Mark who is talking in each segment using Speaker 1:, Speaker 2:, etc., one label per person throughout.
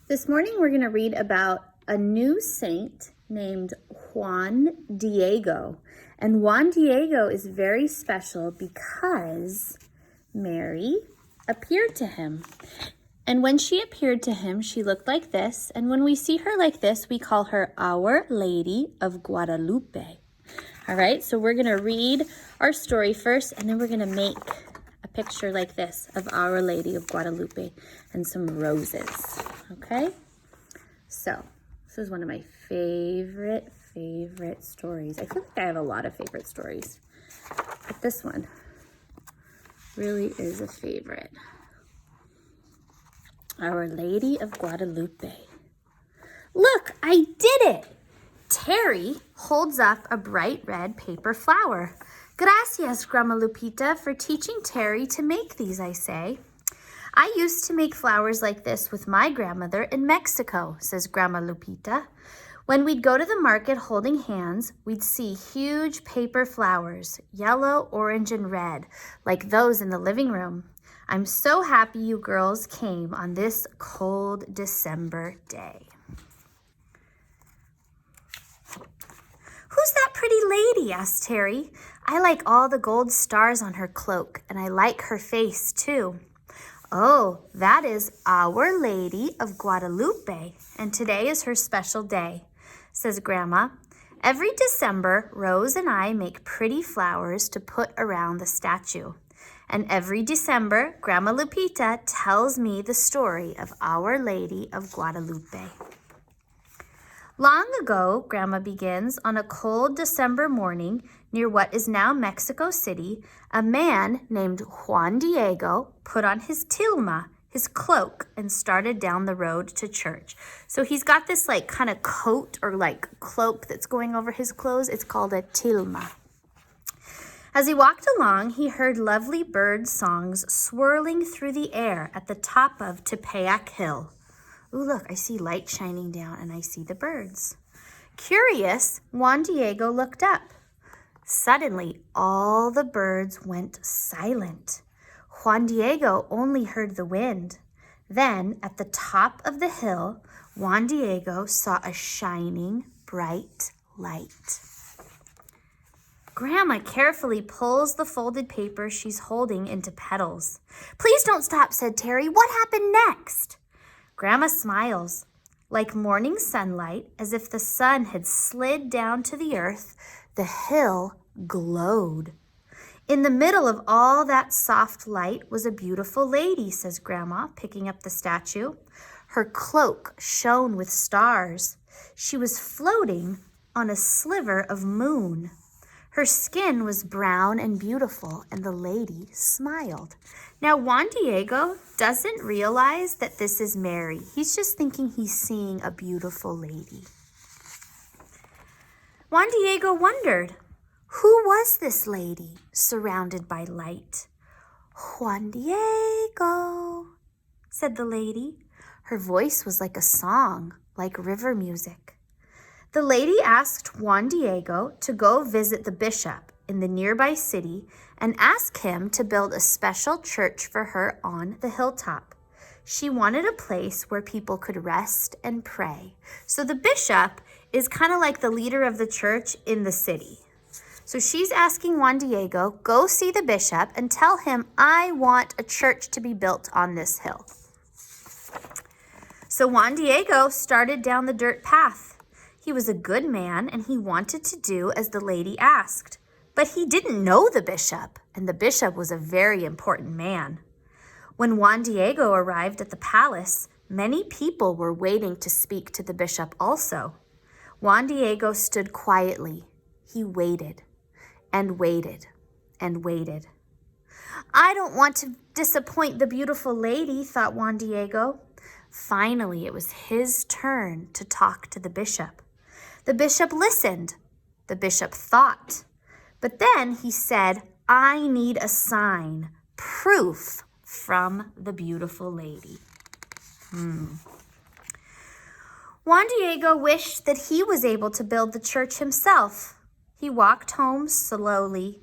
Speaker 1: This morning we're going to read about a new saint named Juan Diego. And Juan Diego is very special because Mary appeared to him. And when she appeared to him, she looked like this. And when we see her like this, we call her Our Lady of Guadalupe. All right, so we're going to read our story first, and then we're going to make a picture like this of Our Lady of Guadalupe and some roses. Okay, so this is one of my favorite stories. I feel like I have a lot of favorite stories, but this one really is a favorite. Our Lady of Guadalupe. Look, I did it! Terry holds up a bright red paper flower. Gracias, Grandma Lupita, for teaching Terry to make these, I say. I used to make flowers like this with my grandmother in Mexico, says Grandma Lupita. When we'd go to the market holding hands, we'd see huge paper flowers, yellow, orange, and red, like those in the living room. I'm so happy you girls came on this cold December day. Who's that pretty lady? Asked Terry. I like all the gold stars on her cloak, and I like her face, too. Oh, that is Our Lady of Guadalupe, and today is her special day, says Grandma. Every December, Rose and I make pretty flowers to put around the statue. And every December, Grandma Lupita tells me the story of Our Lady of Guadalupe. Long ago, Grandma begins, on a cold December morning near what is now Mexico City, a man named Juan Diego put on his tilma, his cloak, and started down the road to church. So he's got this like kind of coat or like cloak that's going over his clothes. It's called a tilma. As he walked along, he heard lovely bird songs swirling through the air at the top of Tepeyac Hill. Ooh, look, I see light shining down and I see the birds. Curious, Juan Diego looked up. Suddenly, all the birds went silent. Juan Diego only heard the wind. Then, at the top of the hill, Juan Diego saw a shining, bright light. Grandma carefully pulls the folded paper she's holding into petals. Please don't stop, said Terry. What happened next? Grandma smiles. Like morning sunlight, as if the sun had slid down to the earth, the hill glowed. In the middle of all that soft light was a beautiful lady, says Grandma, picking up the statue. Her cloak shone with stars. She was floating on a sliver of moon. Her skin was brown and beautiful, and the lady smiled. Now, Juan Diego doesn't realize that this is Mary. He's just thinking he's seeing a beautiful lady. Juan Diego wondered, who was this lady surrounded by light? Juan Diego, said the lady. Her voice was like a song, like river music. The lady asked Juan Diego to go visit the bishop in the nearby city and ask him to build a special church for her on the hilltop. She wanted a place where people could rest and pray. So the bishop is kind of like the leader of the church in the city. So she's asking Juan Diego, go see the bishop and tell him I want a church to be built on this hill. So Juan Diego started down the dirt path. He was a good man and he wanted to do as the lady asked. But he didn't know the bishop, and the bishop was a very important man. When Juan Diego arrived at the palace, many people were waiting to speak to the bishop also. Juan Diego stood quietly. He waited and waited and waited. I don't want to disappoint the beautiful lady, thought Juan Diego. Finally, it was his turn to talk to the bishop. The bishop listened. The bishop thought. But then he said, I need a sign, proof from the beautiful lady. Juan Diego wished that he was able to build the church himself. He walked home slowly.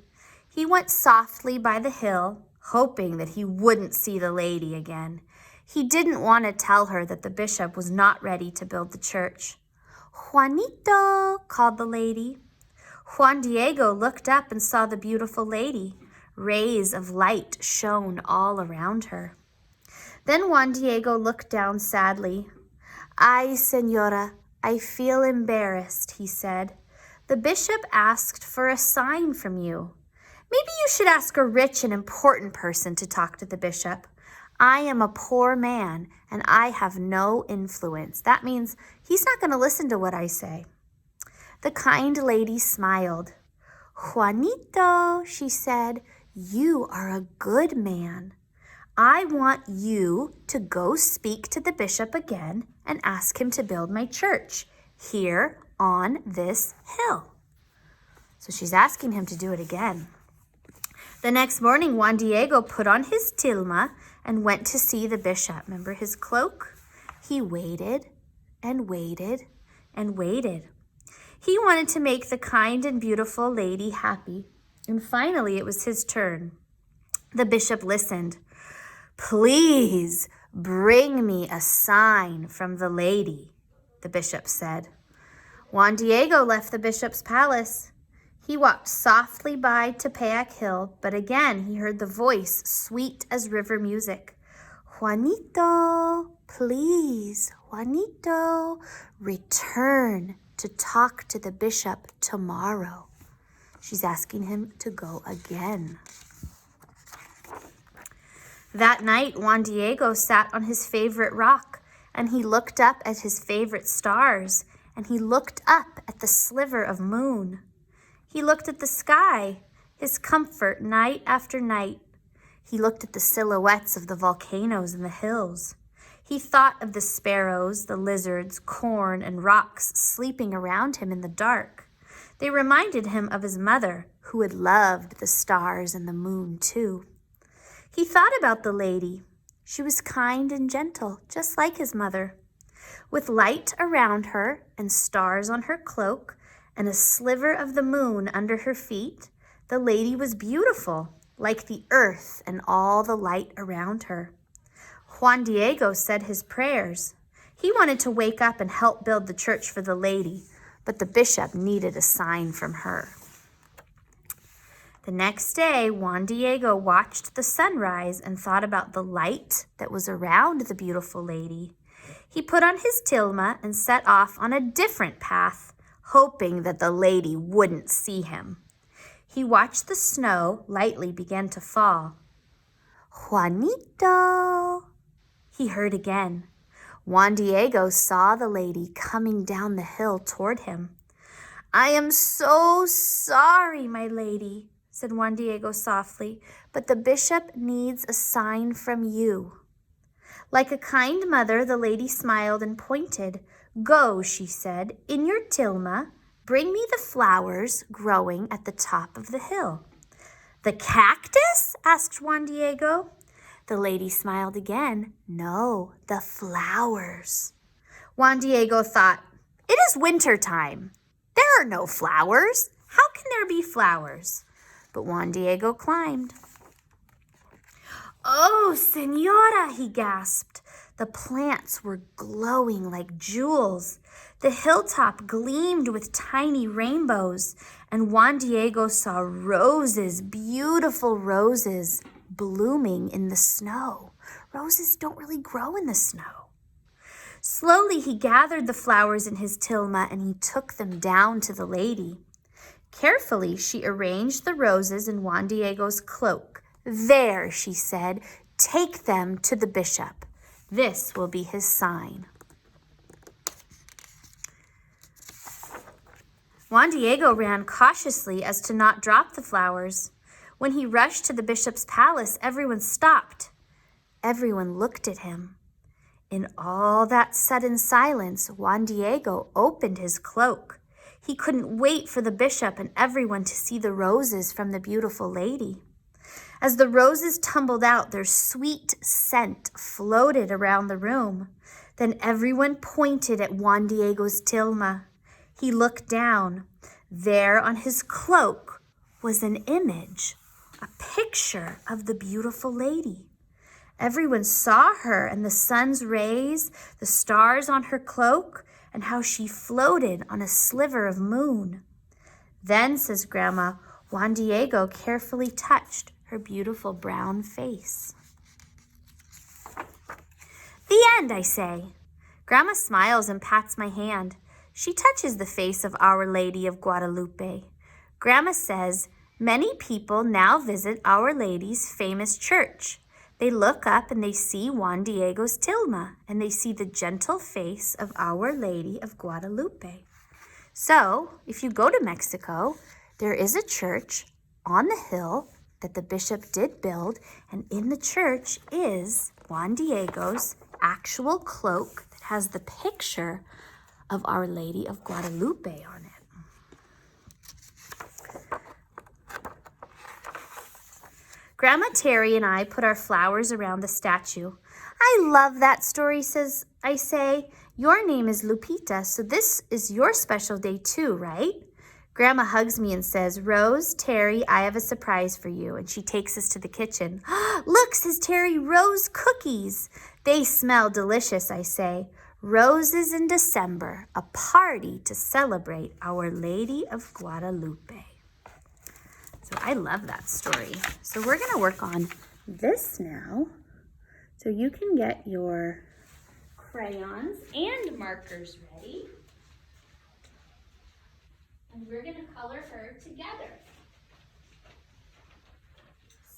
Speaker 1: He went softly by the hill, hoping that he wouldn't see the lady again. He didn't want to tell her that the bishop was not ready to build the church. "Juanito," called the lady. Juan Diego looked up and saw the beautiful lady. Rays of light shone all around her. Then Juan Diego looked down sadly. "Ay, señora, I feel embarrassed," he said. "The bishop asked for a sign from you. Maybe you should ask a rich and important person to talk to the bishop. I am a poor man and I have no influence." That means he's not going to listen to what I say. The kind lady smiled. "Juanito," she said, "you are a good man. I want you to go speak to the bishop again and ask him to build my church here on this hill." So she's asking him to do it again. The next morning, Juan Diego put on his tilma and went to see the bishop. Remember his cloak? He waited and waited and waited. He wanted to make the kind and beautiful lady happy. And finally, it was his turn. The bishop listened. "Please bring me a sign from the lady," the bishop said. Juan Diego left the bishop's palace. He walked softly by Tepeyac Hill, but again he heard the voice, sweet as river music. "Juanito, please, Juanito, return to talk to the bishop tomorrow." She's asking him to go again. That night, Juan Diego sat on his favorite rock, and he looked up at his favorite stars, and he looked up at the sliver of moon. He looked at the sky, his comfort night after night. He looked at the silhouettes of the volcanoes and the hills. He thought of the sparrows, the lizards, corn, and rocks sleeping around him in the dark. They reminded him of his mother, who had loved the stars and the moon too. He thought about the lady. She was kind and gentle, just like his mother. With light around her and stars on her cloak and a sliver of the moon under her feet, the lady was beautiful, like the earth and all the light around her. Juan Diego said his prayers. He wanted to wake up and help build the church for the lady, but the bishop needed a sign from her. The next day, Juan Diego watched the sunrise and thought about the light that was around the beautiful lady. He put on his tilma and set off on a different path, hoping that the lady wouldn't see him. He watched the snow lightly begin to fall. "Juanito," he heard again. Juan Diego saw the lady coming down the hill toward him. "I am so sorry, my lady," said Juan Diego softly, "but the bishop needs a sign from you." Like a kind mother, the lady smiled and pointed. "Go," she said, "in your tilma, bring me the flowers growing at the top of the hill." "The cactus?" asked Juan Diego. The lady smiled again. "No, the flowers." Juan Diego thought, "It is winter time. There are no flowers. How can there be flowers?" But Juan Diego climbed. "Oh, señora," he gasped. The plants were glowing like jewels. The hilltop gleamed with tiny rainbows, and Juan Diego saw roses, beautiful roses, blooming in the snow. Roses don't really grow in the snow. Slowly, he gathered the flowers in his tilma and he took them down to the lady. Carefully, she arranged the roses in Juan Diego's cloak. "There," she said, "take them to the bishop. This will be his sign." Juan Diego ran cautiously as to not drop the flowers. When he rushed to the bishop's palace, everyone stopped. Everyone looked at him. In all that sudden silence, Juan Diego opened his cloak. He couldn't wait for the bishop and everyone to see the roses from the beautiful lady. As the roses tumbled out, their sweet scent floated around the room. Then everyone pointed at Juan Diego's tilma. He looked down. There on his cloak was an image, a picture of the beautiful lady. Everyone saw her and the sun's rays, the stars on her cloak, and how she floated on a sliver of moon. Then, says Grandma, Juan Diego carefully touched her beautiful brown face. The end, I say. Grandma smiles and pats my hand. She touches the face of Our Lady of Guadalupe. Grandma says, many people now visit Our Lady's famous church. They look up and they see Juan Diego's tilma, and they see the gentle face of Our Lady of Guadalupe. So, if you go to Mexico, there is a church on the hill that the bishop did build, and in the church is Juan Diego's actual cloak that has the picture of Our Lady of Guadalupe on it. Grandma Terry and I put our flowers around the statue. I love that story, says I say. Your name is Lupita, so this is your special day too, right? Grandma hugs me and says, Rose, Terry, I have a surprise for you. And she takes us to the kitchen. Look, says Terry, rose cookies. They smell delicious, I say. Roses in December, a party to celebrate Our Lady of Guadalupe. So I love that story. So we're going to work on this now. So you can get your crayons and markers ready. And we're going to color her together.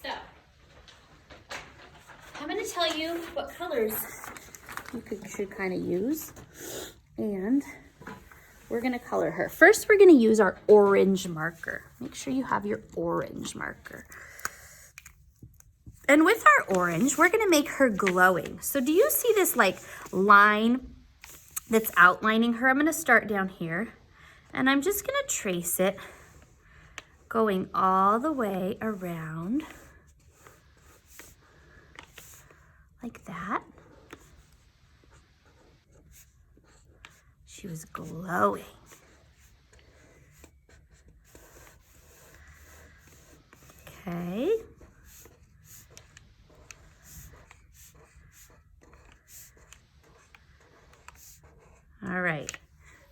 Speaker 1: So I'm going to tell you what colors you should kind of use. And we're going to color her. First, we're going to use our orange marker. Make sure you have your orange marker. And with our orange, we're going to make her glowing. So do you see this like line that's outlining her? I'm going to start down here. And I'm just going to trace it going all the way around like that. She was glowing. Okay. All right.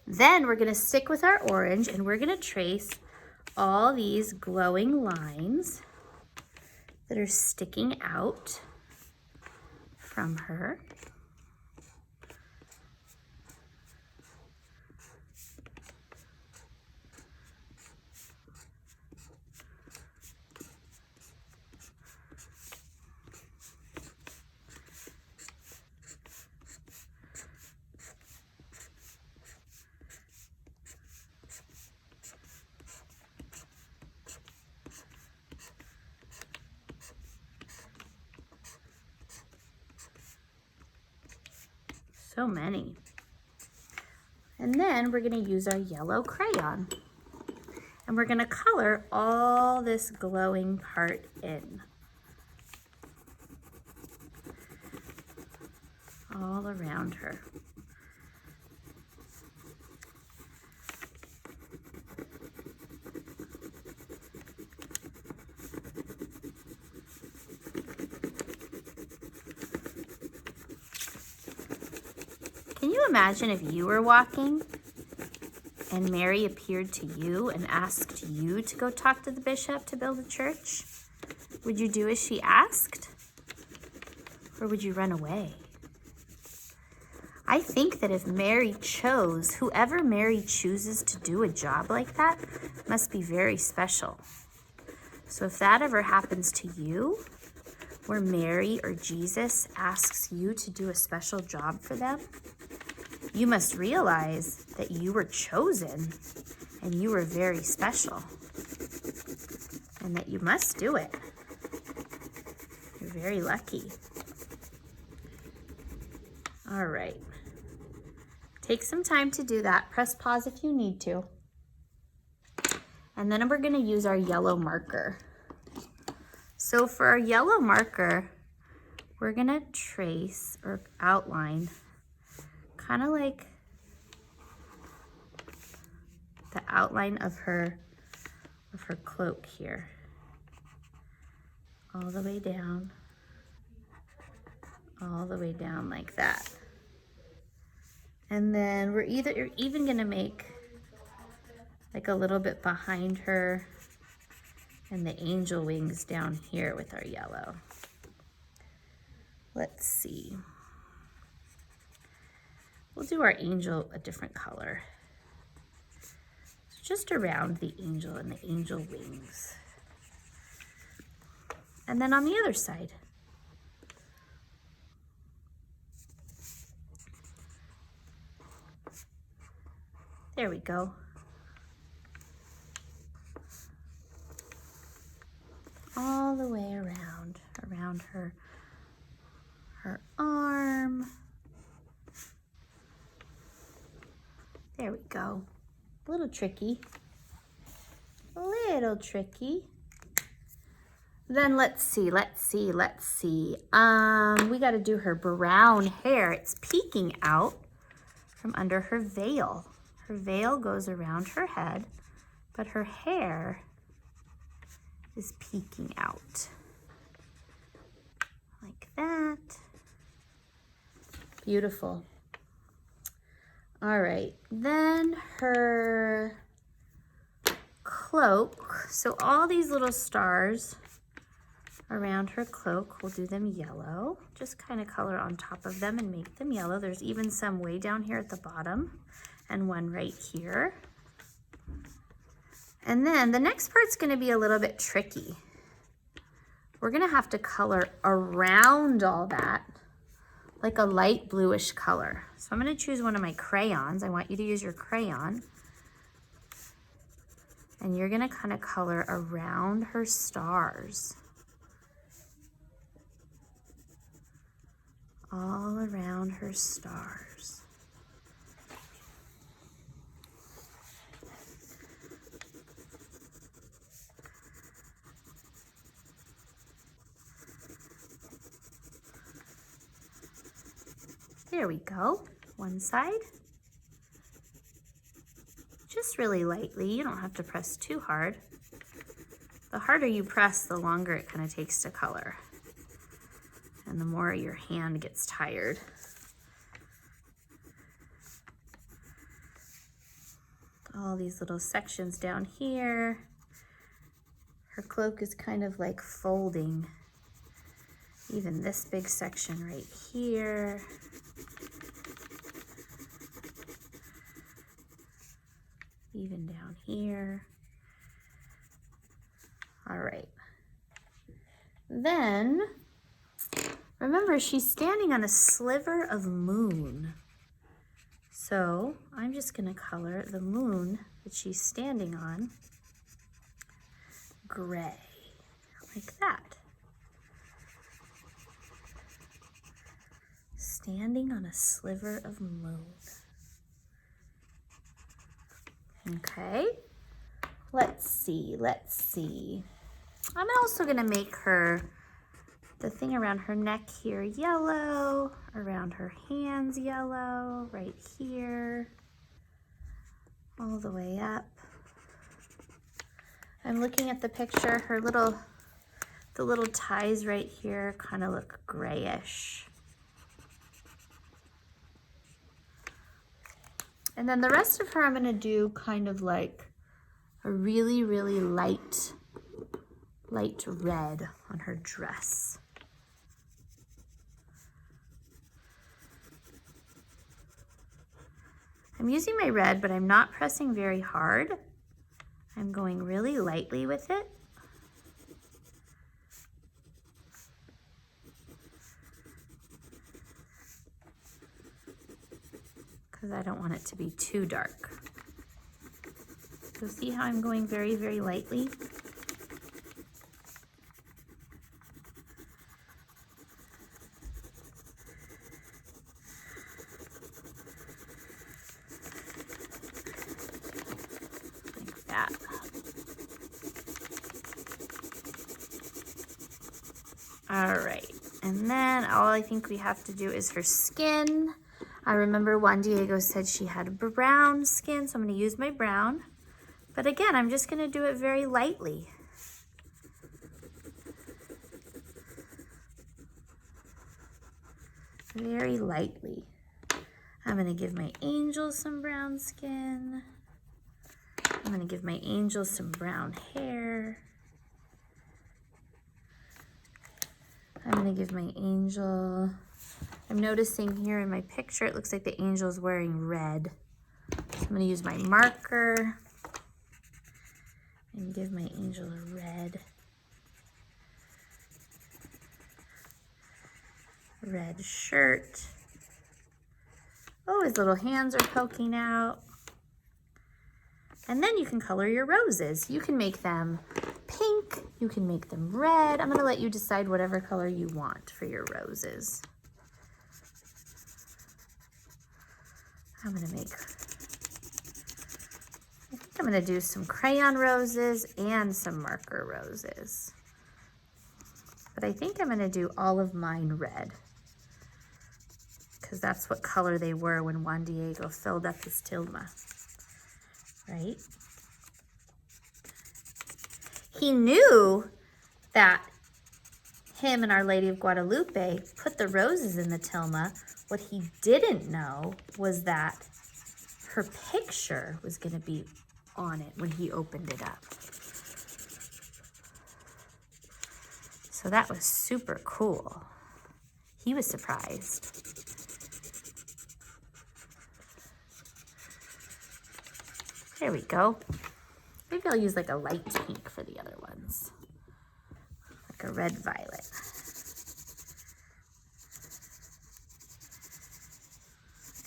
Speaker 1: Then we're going to stick with our orange and we're going to trace all these glowing lines that are sticking out from her. So many. And then we're going to use our yellow crayon. And we're going to color all this glowing part in. All around her. Can you imagine if you were walking and Mary appeared to you and asked you to go talk to the bishop to build a church? Would you do as she asked? Or would you run away? I think that if Mary chose, whoever Mary chooses to do a job like that must be very special. So if that ever happens to you, where Mary or Jesus asks you to do a special job for them, you must realize that you were chosen and you were very special and that you must do it. You're very lucky. All right. Take some time to do that. Press pause if you need to. And then we're going to use our yellow marker. So for our yellow marker, we're going to trace or outline kind of like the outline of her cloak here. All the way down. all the way down like that. And then you're even gonna make like a little bit behind her and the angel wings down here with our yellow. Let's see. We'll do our angel a different color. So just around the angel and the angel wings. And then on the other side. There we go. All the way around her arm. There we go. A little tricky. A little tricky. Then let's see. We got to do her brown hair. It's peeking out from under her veil. Her veil goes around her head, but her hair is peeking out. Like that. Beautiful. All right, then her cloak. So all these little stars around her cloak, we'll do them yellow. Just kind of color on top of them and make them yellow. There's even some way down here at the bottom and one right here. And then the next part's gonna be a little bit tricky. We're gonna have to color around all that like a light bluish color. So I'm gonna choose one of my crayons. I want you to use your crayon. And you're gonna kind of color around her stars. All around her stars. There we go, one side. Just really lightly, you don't have to press too hard. The harder you press, the longer it kind of takes to color. And the more your hand gets tired. All these little sections down here. Her cloak is kind of like folding. Even this big section right here. Even down here. All right. Then, remember, she's standing on a sliver of moon. So I'm just gonna color the moon that she's standing on gray, like that. Standing on a sliver of moon. Okay, let's see. I'm also gonna make her, the thing around her neck here yellow, around her hands yellow, right here, all the way up. I'm looking at the picture, the little ties right here kind of look grayish. And then the rest of her, I'm gonna do kind of like a really, really light red on her dress. I'm using my red, but I'm not pressing very hard. I'm going really lightly with it. Because I don't want it to be too dark. So see how I'm going very, very lightly? Like that. All right, and then all I think we have to do is her skin. I remember Juan Diego said she had brown skin, so I'm gonna use my brown. But again, I'm just gonna do it very lightly. very lightly. I'm gonna give my angels some brown skin. I'm gonna give my angels some brown hair. I'm gonna give my angel, I'm noticing here in my picture, it looks like the angel is wearing red. So I'm gonna use my marker and give my angel a red shirt. Oh, his little hands are poking out. And then you can color your roses. You can make them pink, you can make them red. I'm gonna let you decide whatever color you want for your roses. I think I'm gonna do some crayon roses and some marker roses. But I think I'm gonna do all of mine red, because that's what color they were when Juan Diego filled up his tilma, right? He knew that him and Our Lady of Guadalupe put the roses in the tilma. What he didn't know was that her picture was gonna be on it when he opened it up. So that was super cool. He was surprised. There we go. Maybe I'll use like a light pink for the other ones. Like a red violet.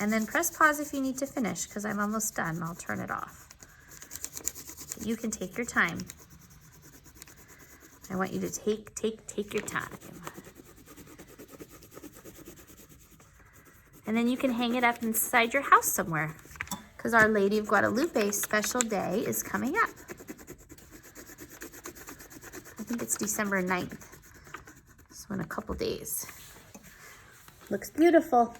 Speaker 1: And then press pause if you need to finish, because I'm almost done. I'll turn it off. You can take your time. I want you to take your time. And then you can hang it up inside your house somewhere, because Our Lady of Guadalupe's special day is coming up. I think it's December 9th, so in a couple days. Looks beautiful.